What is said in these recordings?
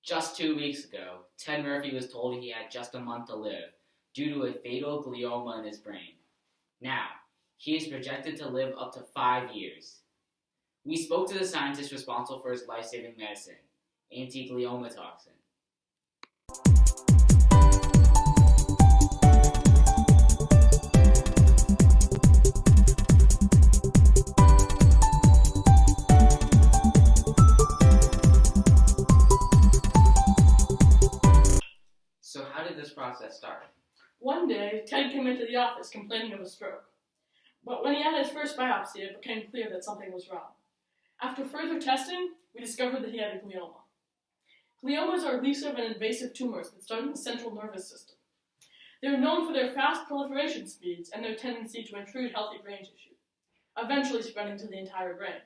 Just 2 weeks ago, Ted Murphy was told he had just a month to live due to a fatal glioma in his brain. Now, he is projected to live up to 5 years. We spoke to the scientist responsible for his life-saving medicine, anti-glioma toxin. So how did this process start? One day, Ted came into the office complaining of a stroke. But when he had his first biopsy, it became clear that something was wrong. After further testing, we discovered that he had a glioma. Gliomas are elusive and invasive tumors that start in the central nervous system. They are known for their fast proliferation speeds and their tendency to intrude healthy brain tissue, eventually spreading to the entire brain.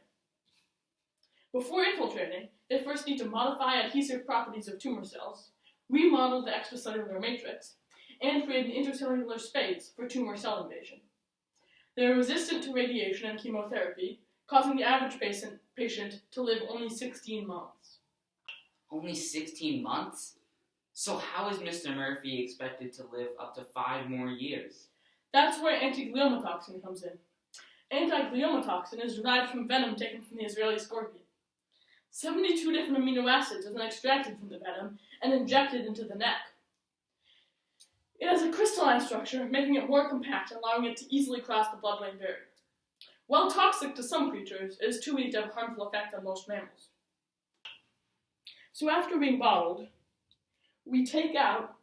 Before infiltrating, they first need to modify adhesive properties of tumor cells, remodel the extracellular matrix, and create an intercellular space for tumor cell invasion. They are resistant to radiation and chemotherapy, causing the average patient to live only 16 months. Only 16 months? So how is Mr. Murphy expected to live up to 5 more years? That's where anti-glioma toxin comes in. Anti-glioma toxin is derived from venom taken from the Israeli scorpion. 72 different amino acids are then extracted from the venom and injected into the neck. It has a crystalline structure, making it more compact and allowing it to easily cross the blood-brain barrier. While toxic to some creatures, it is too weak to have a harmful effect on most mammals. So after being bottled, we take out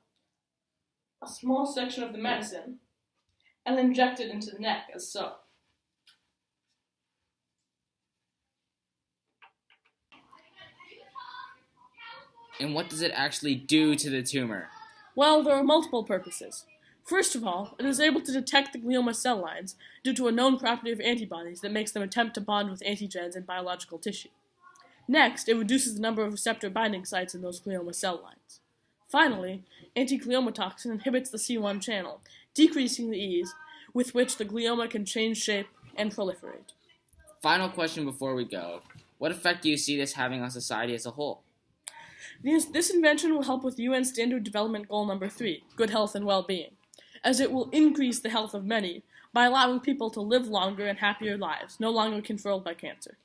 a small section of the medicine and inject it into the neck as so. And what does it actually do to the tumor? Well, there are multiple purposes. First of all, it is able to detect the glioma cell lines due to a known property of antibodies that makes them attempt to bond with antigens in biological tissue. Next, it reduces the number of receptor binding sites in those glioma cell lines. Finally, anti-glioma toxin inhibits the C1 channel, decreasing the ease with which the glioma can change shape and proliferate. Final question before we go. What effect do you see this having on society as a whole? This invention will help with UN Standard Development Goal number 3, good health and well-being, as it will increase the health of many by allowing people to live longer and happier lives, no longer controlled by cancer.